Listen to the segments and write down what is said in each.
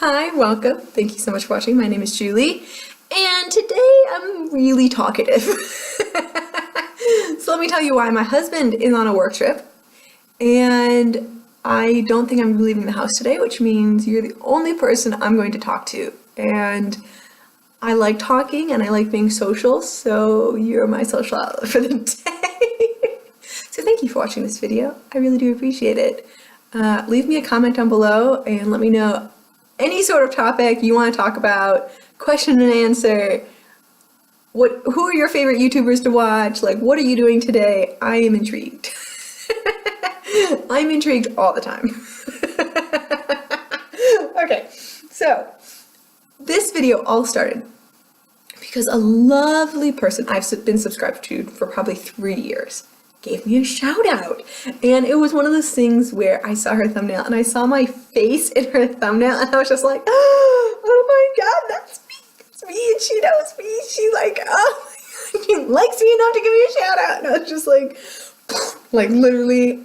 Hi, welcome. Thank you so much for watching. My name is Julie, and today I'm really talkative. So let me tell you why. My husband is on a work trip, and I don't think I'm leaving the house today, which means you're the only person I'm going to talk to. And I like talking and I like being social, so you're my social outlet for the day. So thank you for watching this video. I really do appreciate it. Leave me a comment down below and let me know any sort of topic you want to talk about, question and answer. Who are your favorite YouTubers to watch? Like, what are you doing today? I am intrigued. I'm intrigued all the time. Okay, so this video all started because a lovely person I've been subscribed to for probably 3 years gave me a shout out. And it was one of those things where I saw her thumbnail and I saw my face in her thumbnail and I was just like, oh my God, that's me. That's me. And she knows me. She like, oh, she likes me enough to give me a shout out. And I was just like literally,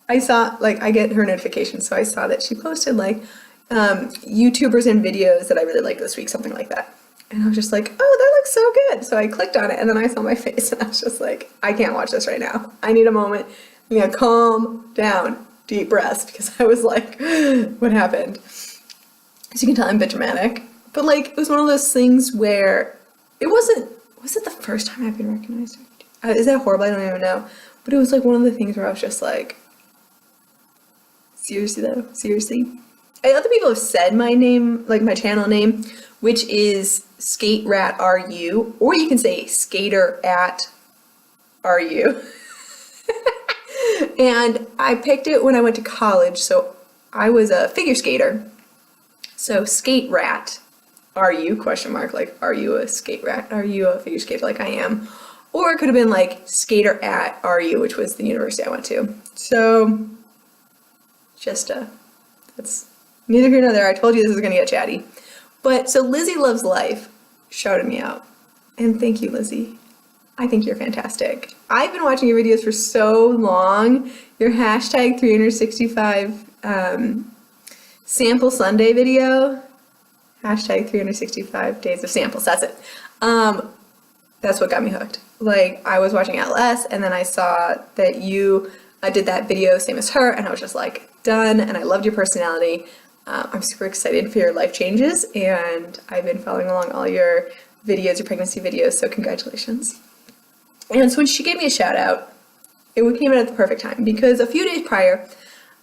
I saw, like, I get her notifications. So I saw that she posted like YouTubers and videos that I really like this week, something like that. And I was just like, oh, that looks so good. So I clicked on it and then I saw my face and I was just like, I can't watch this right now. I need a moment. I'm gonna calm down, deep breaths, because I was like, what happened? As you can tell, I'm a bit dramatic. But like, it was one of those things where was it the first time I've been recognized? Is that horrible? I don't even know. But it was like one of the things where I was just like, seriously though? Seriously? Other people have said my name, like my channel name, which is SkateRatRU, or you can say SkaterAtRU. And I picked it when I went to college, so I was a figure skater. So SkateRatRU, question mark, like, are you a skate rat? Are you a figure skater like I am? Or it could have been like SkaterAtRU, which was the university I went to. So just that's neither here nor there. I told you this was gonna get chatty. But so Lizzie Loves Life shouted me out. And thank you, Lizzie. I think you're fantastic. I've been watching your videos for so long. Your hashtag 365 sample Sunday video. Hashtag 365 days of samples. That's it. That's what got me hooked. Like, I was watching Elle S and then I saw that you did that video, same as her, and I was just like, done. And I loved your personality. I'm super excited for your life changes, and I've been following along all your videos, your pregnancy videos, so congratulations. And so when she gave me a shout out, it came in at the perfect time, because a few days prior,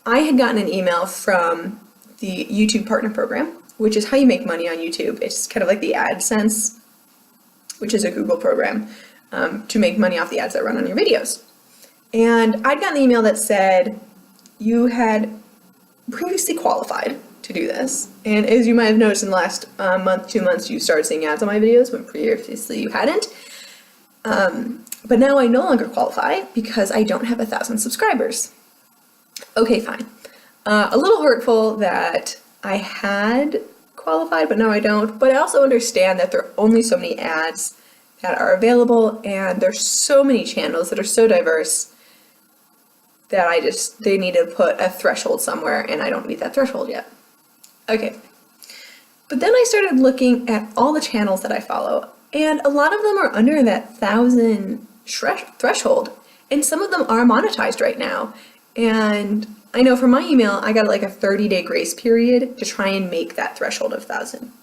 I had gotten an email from the YouTube Partner Program, which is how you make money on YouTube. It's kind of like the AdSense, which is a Google program, to make money off the ads that run on your videos. And I'd gotten an email that said you had previously qualified to do this, and as you might have noticed in the last month, 2 months, you started seeing ads on my videos when previously you hadn't. But now I no longer qualify because I don't have 1,000 subscribers. Okay, fine. A little hurtful that I had qualified, but now I don't. But I also understand that there are only so many ads that are available, and there's so many channels that are so diverse that they need to put a threshold somewhere, and I don't meet that threshold yet. Okay. But then I started looking at all the channels that I follow, and a lot of them are under that 1,000 threshold, and some of them are monetized right now. And I know for my email, I got like a 30-day grace period to try and make that threshold of 1,000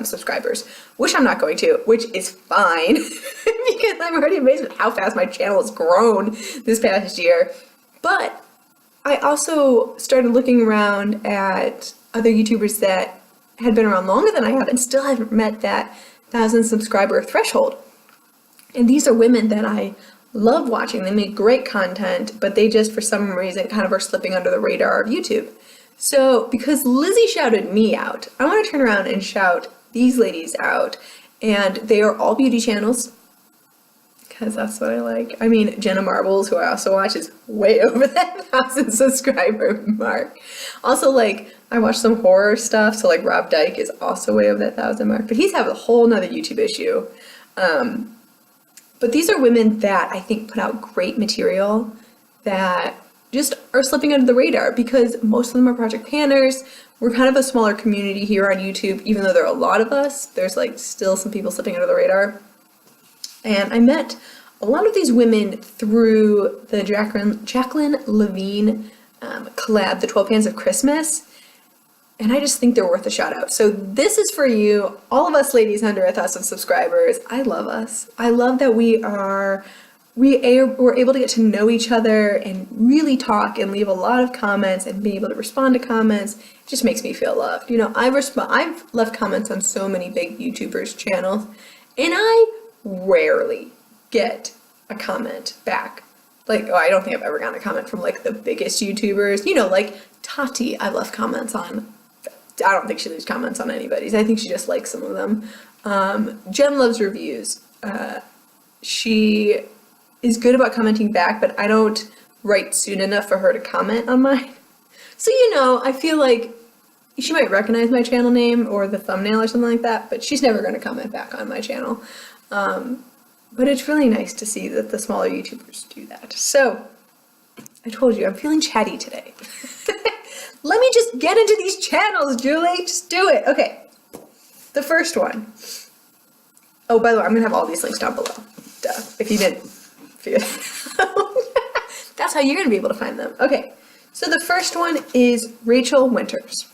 subscribers, which I'm not going to, which is fine, because I'm already amazed with how fast my channel has grown this past year. But I also started looking around at other YouTubers that had been around longer than I have and still haven't met that 1,000 subscriber threshold. And these are women that I love watching. They make great content, but they just, for some reason, kind of are slipping under the radar of YouTube. So because Lizzie shouted me out, I want to turn around and shout these ladies out. And they are all beauty channels, because that's what I like. I mean, Jenna Marbles, who I also watch, is way over that 1,000 subscriber mark. Also, like, I watch some horror stuff, so like Rob Dyke is also way over that 1,000 mark, but he's having a whole nother YouTube issue. But these are women that I think put out great material that just are slipping under the radar because most of them are project planners, we're kind of a smaller community here on YouTube, even though there are a lot of us, there's like still some people slipping under the radar. And I met a lot of these women through the Jacqueline Levine collab, the 12 Pans of Christmas. And I just think they're worth a shout out. So this is for you, all of us ladies under 1,000 subscribers. I love us. I love that we're able to get to know each other and really talk and leave a lot of comments and be able to respond to comments. It just makes me feel loved. You know, I've left comments on so many big YouTubers' channels, and I rarely get a comment back. Like, I don't think I've ever gotten a comment from like the biggest YouTubers. You know, like Tati, I left comments on. I don't think she leaves comments on anybody's. I think she just likes some of them. Jen loves reviews. She is good about commenting back, but I don't write soon enough for her to comment on mine. So, you know, I feel like she might recognize my channel name or the thumbnail or something like that, but she's never going to comment back on my channel. But it's really nice to see that the smaller YouTubers do that. So, I told you, I'm feeling chatty today. Let me just get into these channels, Julie. Just do it. Okay. The first one. Oh, by the way, I'm going to have all these links down below. Duh. If you didn't figure that out. That's how you're going to be able to find them. Okay. So the first one is Rachel Winters.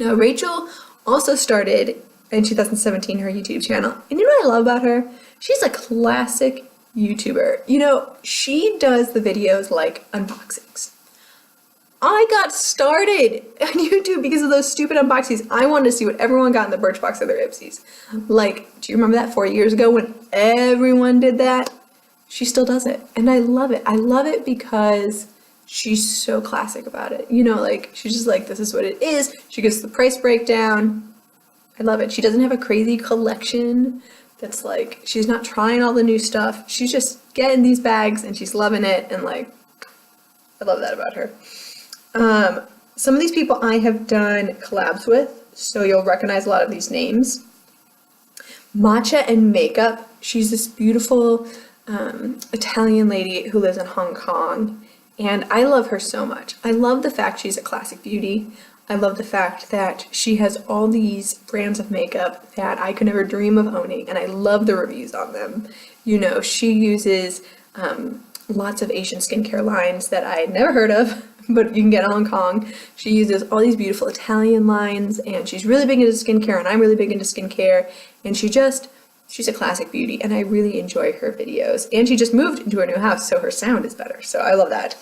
Now, Rachel also started in 2017 her YouTube channel. And you know what I love about her? She's a classic YouTuber. You know, she does the videos like unboxings. I got started on YouTube because of those stupid unboxings. I wanted to see what everyone got in the Birchbox of their Ipsies. Like, do you remember that 4 years ago when everyone did that? She still does it, and I love it. I love it because she's so classic about it. You know, like, she's just like, this is what it is. She gives the price breakdown. I love it. She doesn't have a crazy collection that's like, she's not trying all the new stuff. She's just getting these bags, and she's loving it, and like, I love that about her. Some of these people I have done collabs with, so you'll recognize a lot of these names. Matcha and Makeup. She's this beautiful Italian lady who lives in Hong Kong, and I love her so much. I love the fact she's a classic beauty. I love the fact that she has all these brands of makeup that I could never dream of owning, and I love the reviews on them. You know, she uses lots of Asian skincare lines that I had never heard of, but you can get in Hong Kong. She uses all these beautiful Italian lines, and she's really big into skincare, and I'm really big into skincare, and she's a classic beauty, and I really enjoy her videos. And she just moved into her new house, so her sound is better, so I love that.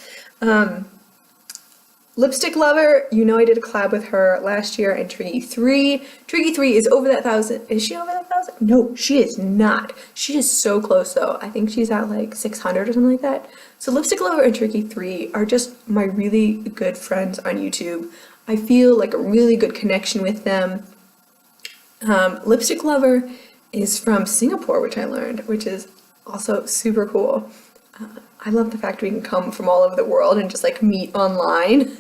Lipsticklover, you know I did a collab with her last year in Triggy 3. Triggy 3 is over that 1,000. Is she over that 1,000? No, she is not. She is so close though. I think she's at like 600 or something like that. So Lipsticklover and Triggy 3 are just my really good friends on YouTube. I feel like a really good connection with them. Lipsticklover is from Singapore, which I learned, which is also super cool. I love the fact we can come from all over the world and just like meet online.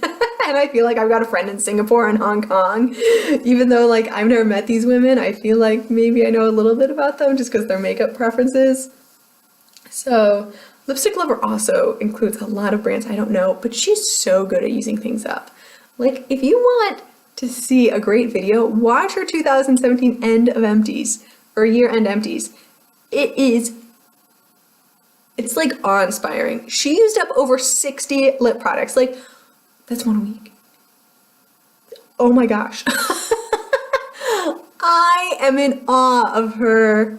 And I feel like I've got a friend in Singapore and Hong Kong. Even though like I've never met these women, I feel like maybe I know a little bit about them just because their makeup preferences. So Lipsticklover also includes a lot of brands I don't know, but she's so good at using things up. Like if you want to see a great video, watch her 2017 end of empties or year-end empties. It's like awe-inspiring. She used up over 60 lip products. Like, that's 1 week. Oh my gosh. I am in awe of her.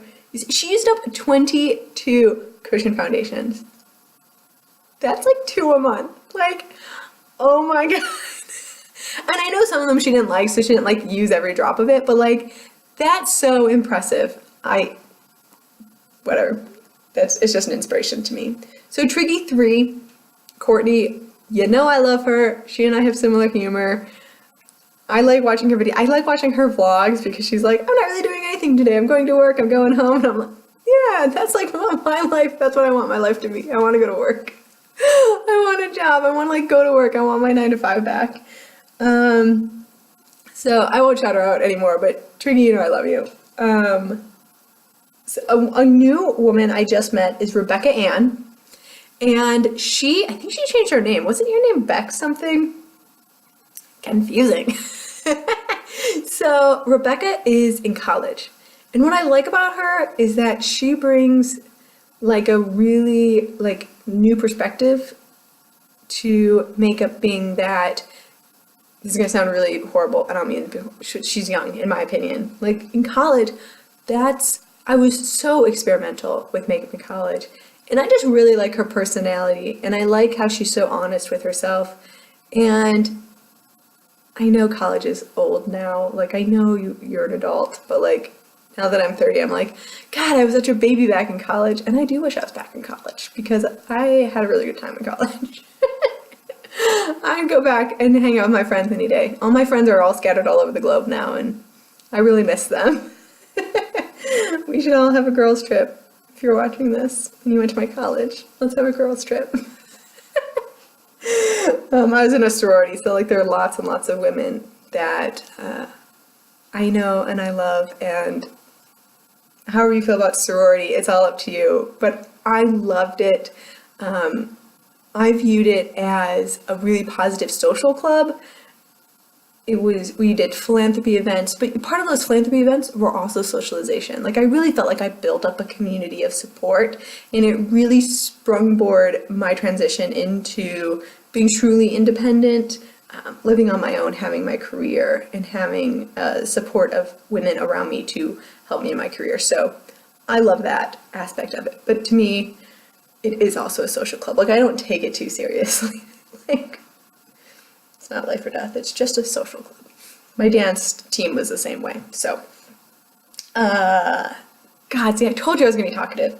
She used up 22 cushion foundations. That's like 2 a month. Like, oh my god. And I know some of them she didn't like, so she didn't like use every drop of it, but like, that's so impressive. Whatever. It's just an inspiration to me. So Triggy 3, Courtney, you know I love her. She and I have similar humor. I like watching her video. I like watching her vlogs because she's like, I'm not really doing anything today. I'm going to work. I'm going home. And I'm like, yeah, that's like my life. That's what I want my life to be. I want to go to work. I want a job. I want to like go to work. I want my 9 to 5 back. So I won't shout her out anymore, but Triggy, you know I love you. So a new woman I just met is Rebecca Ann, and I think she changed her name. Wasn't your name Beck something? Confusing. So Rebecca is in college. And what I like about her is that she brings like a really like new perspective to makeup, being that this is gonna sound really horrible. I don't mean she's young, in my opinion. Like in college, I was so experimental with makeup in college. And I just really like her personality, and I like how she's so honest with herself. And I know college is old now. Like I know you're an adult, but like now that I'm 30, I'm like, God, I was such a baby back in college. And I do wish I was back in college because I had a really good time in college. I'd go back and hang out with my friends any day. All my friends are all scattered all over the globe now, and I really miss them. We should all have a girls' trip. If you're watching this and you went to my college, let's have a girls' trip. I was in a sorority, so like there are lots and lots of women that I know and I love, and however you feel about sorority, it's all up to you. But I loved it. I viewed it as a really positive social club. We did philanthropy events, but part of those philanthropy events were also socialization. Like I really felt like I built up a community of support, and it really sprungboard my transition into being truly independent, living on my own, having my career, and having support of women around me to help me in my career. So I love that aspect of it. But to me, it is also a social club. Like I don't take it too seriously. Like it's not life or death. It's just a social club. My dance team was the same way. So, God, see, I told you I was going to be talkative.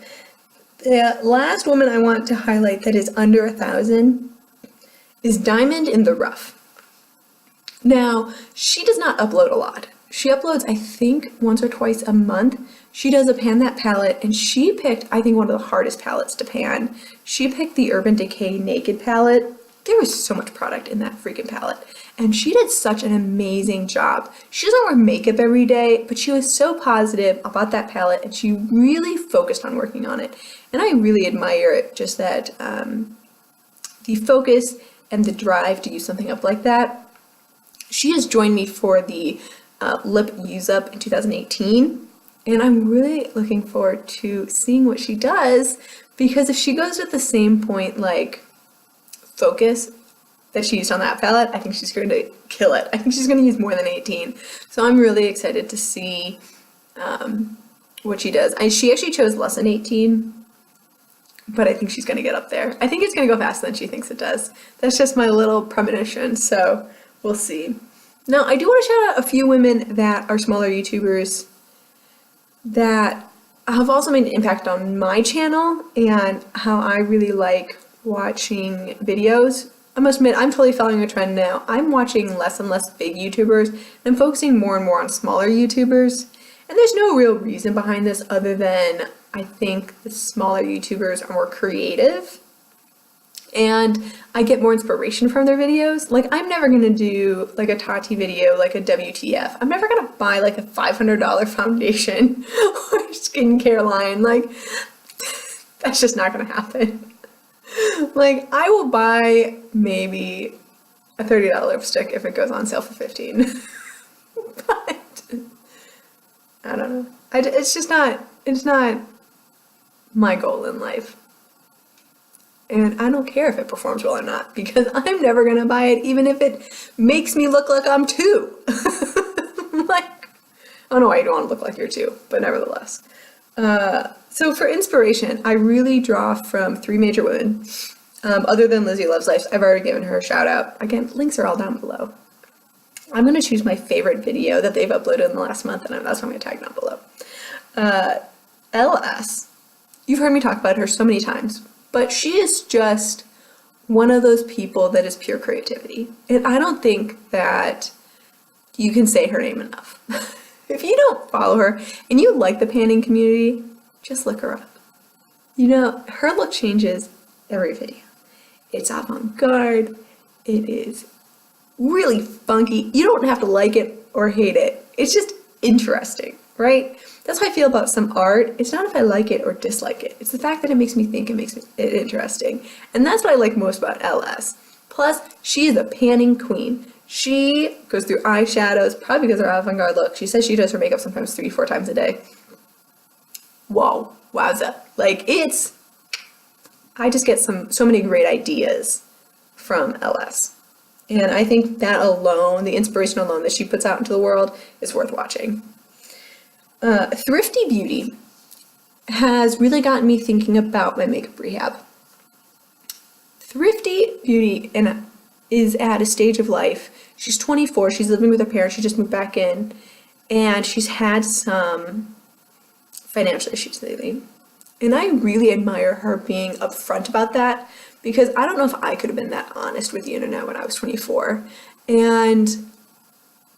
The last woman I want to highlight that is under 1,000 is Diamond in the Rough. Now, she does not upload a lot. She uploads, I think, once or twice a month. She does a pan that palette, and she picked, I think, one of the hardest palettes to pan. She picked the Urban Decay Naked palette. There was so much product in that freaking palette, and she did such an amazing job. She doesn't wear makeup every day, but she was so positive about that palette, and she really focused on working on it. And I really admire it, just that the focus and the drive to use something up like that. She has joined me for the Lip Use Up in 2018, and I'm really looking forward to seeing what she does, because if she goes with the same point, like focus that she used on that palette, I think she's going to kill it. I think she's going to use more than 18. So I'm really excited to see what she does. She actually chose less than 18, but I think she's going to get up there. I think it's going to go faster than she thinks it does. That's just my little premonition, so we'll see. Now, I do want to shout out a few women that are smaller YouTubers that have also made an impact on my channel and how I really like watching videos. I must admit, I'm totally following a trend now. I'm watching less and less big YouTubers, and I'm focusing more and more on smaller YouTubers. And there's no real reason behind this other than I think the smaller YouTubers are more creative, and I get more inspiration from their videos. Like, I'm never gonna do like a Tati video, like a WTF. I'm never gonna buy like a $500 foundation or skincare line. Like, that's just not gonna happen. Like, I will buy maybe a $30 lipstick if it goes on sale for $15. But I don't know. It's not my goal in life. And I don't care if it performs well or not, because I'm never gonna buy it, even if it makes me look like I'm two. Like, I don't know why you don't want to look like you're two, but nevertheless. So for inspiration, I really draw from three major women. Other than Lizzie Loves Life, I've already given her a shout out. Again, links are all down below. I'm going to choose my favorite video that they've uploaded in the last month, and that's what I'm going to tag down below. Elle S. You've heard me talk about her so many times, but she is just one of those people that is pure creativity. And I don't think that you can say her name enough. If you don't follow her and you like the panning community, just look her up. You know, her look changes every video. It's avant-garde. It is really funky. You don't have to like it or hate it. It's just interesting, right? That's how I feel about some art. It's not if I like it or dislike it. It's the fact that it makes me think, it makes it interesting. And that's what I like most about Elle S. Plus, she is a panning queen. She goes through eyeshadows, probably because of her avant-garde look. She says she does her makeup sometimes 3-4 times a day. Whoa, wowza. Like, I just get so many great ideas from Elle S. And I think that alone, the inspiration alone that she puts out into the world is worth watching. Thrifty Beauty has really gotten me thinking about my makeup rehab. Thrifty Beauty is at a stage of life. She's 24, she's living with her parents, she just moved back in, and she's had some financial issues lately. And I really admire her being upfront about that, because I don't know if I could have been that honest with the internet when I was 24. And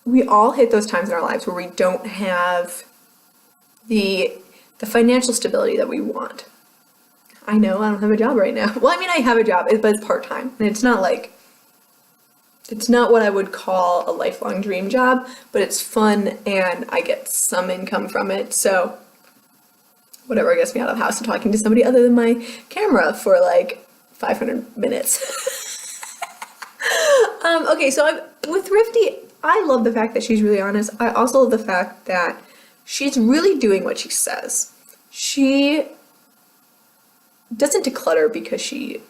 we all hit those times in our lives where we don't have the financial stability that we want. I know I don't have a job right now. Well, I mean, I have a job, but it's part-time. And it's not what I would call a lifelong dream job, but it's fun and I get some income from it. So whatever gets me out of the house and talking to somebody other than my camera for like 500 minutes. Okay, so with Thrifty, I love the fact that she's really honest. I also love the fact that she's really doing what she says. She doesn't declutter because she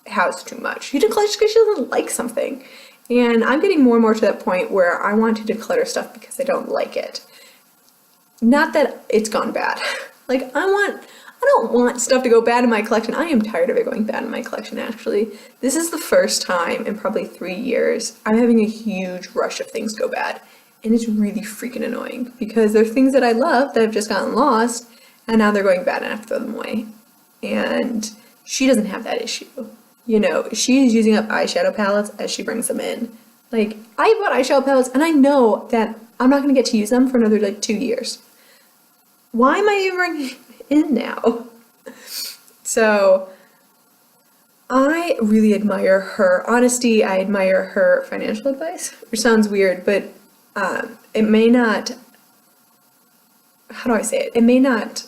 has too much. She declutters because she doesn't like something. And I'm getting more and more to that point where I want to declutter stuff because I don't like it. Not that it's gone bad. Like, I don't want stuff to go bad in my collection. I am tired of it going bad in my collection, actually. This is the first time in probably 3 years I'm having a huge rush of things go bad. And it's really freaking annoying because there's things that I love that have just gotten lost and now they're going bad and I have to throw them away. And she doesn't have that issue. You know, she's using up eyeshadow palettes as she brings them in. Like, I bought eyeshadow palettes and I know that I'm not going to get to use them for another, 2 years. Why am I even bringing it in now? So, I really admire her honesty. I admire her financial advice, which sounds weird, but it may not, how do I say it? It may not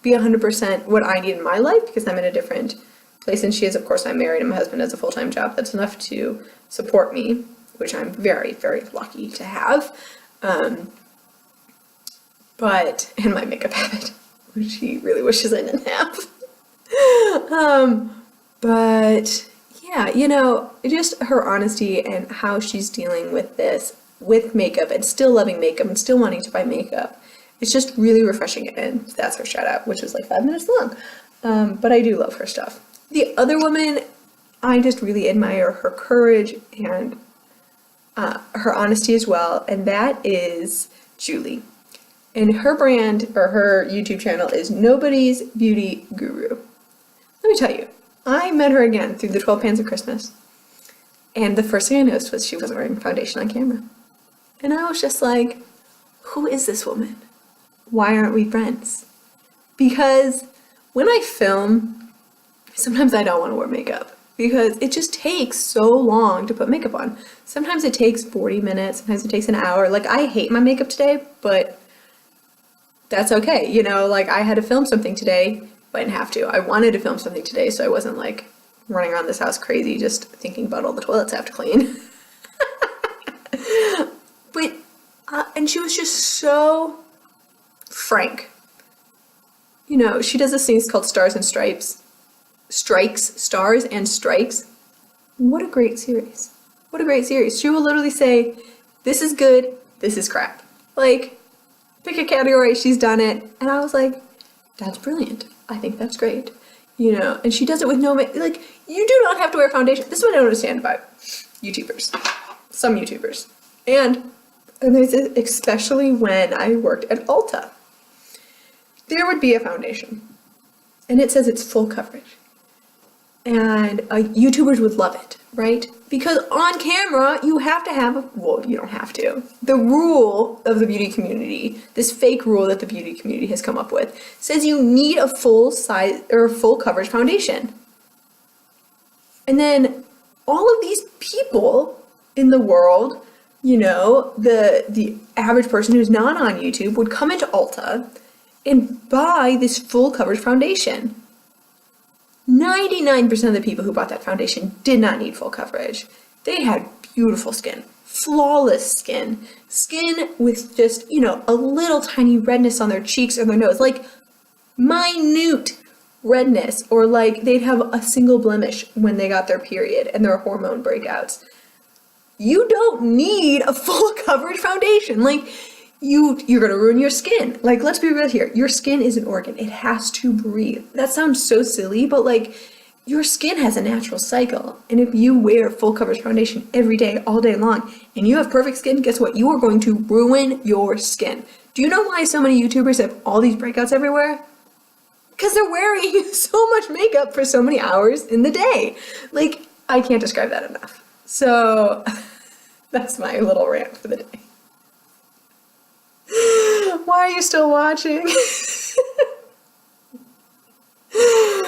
be 100% what I need in my life because I'm in a different place than she is. Of course, I'm married and my husband has a full-time job that's enough to support me, which I'm very, very lucky to have. And my makeup habit, which he really wishes I didn't have. But yeah, just her honesty and how she's dealing with this, with makeup and still loving makeup and still wanting to buy makeup. It's just really refreshing, and that's her shout out, which was like 5 minutes long. But I do love her stuff. The other woman, I just really admire her courage and her honesty as well, and that is Julie. And her brand, or her YouTube channel, is Nobody's Beauty Guru. Let me tell you, I met her again through the 12 Pans of Christmas, and the first thing I noticed was she wasn't wearing foundation on camera. And I was just like, who is this woman? Why aren't we friends? Because when I film, sometimes I don't want to wear makeup because it just takes so long to put makeup on. Sometimes it takes 40 minutes, sometimes it takes an hour. Like, I hate my makeup today, but that's okay. I had to film something today, but I didn't have to. I wanted to film something today, so I wasn't like running around this house crazy just thinking about all the toilets I have to clean. And she was just so frank. She does this thing called Stars and Stripes. Stars and Strikes. What a great series. What a great series. She will literally say, this is good, this is crap. Like, pick a category, she's done it. And I was like, that's brilliant. I think that's great. And she does it with no, like, you do not have to wear foundation. This is what I don't understand about YouTubers. Some YouTubers. And this is especially when I worked at Ulta. There would be a foundation. And it says it's full coverage. And YouTubers would love it, right? Because on camera, you have to have well, you don't have to. The rule of the beauty community, this fake rule that the beauty community has come up with, says you need a full size or full coverage foundation. And then all of these people in the world, the average person who's not on YouTube would come into Ulta and buy this full coverage foundation. 99% of the people who bought that foundation did not need full coverage. They had beautiful skin, flawless skin, skin with just, you know, a little tiny redness on their cheeks or their nose, like minute redness, or like they'd have a single blemish when they got their period and their hormone breakouts. You don't need a full coverage foundation. Like, you're gonna ruin your skin. Like, let's be real here. Your skin is an organ. It has to breathe. That sounds so silly, but like, your skin has a natural cycle. And if you wear full coverage foundation every day, all day long, and you have perfect skin, guess what? You are going to ruin your skin. Do you know why so many YouTubers have all these breakouts everywhere? Because they're wearing so much makeup for so many hours in the day. Like, I can't describe that enough. So that's my little rant for the day. Why are you still watching?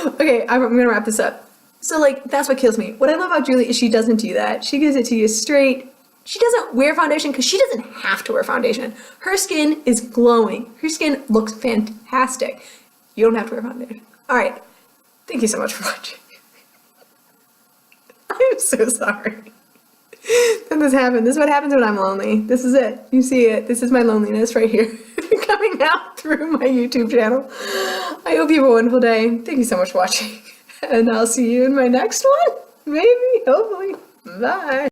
Okay, I'm gonna wrap this up. So like, that's what kills me. What I love about Julie is she doesn't do that. She gives it to you straight. She doesn't wear foundation because she doesn't have to wear foundation. Her skin is glowing. Her skin looks fantastic. You don't have to wear foundation. All right. Thank you so much for watching. I'm so sorry that this happened. This is what happens when I'm lonely. This is it. You see it. This is my loneliness right here coming out through my YouTube channel. I hope you have a wonderful day. Thank you so much for watching. And I'll see you in my next one. Maybe. Hopefully. Bye.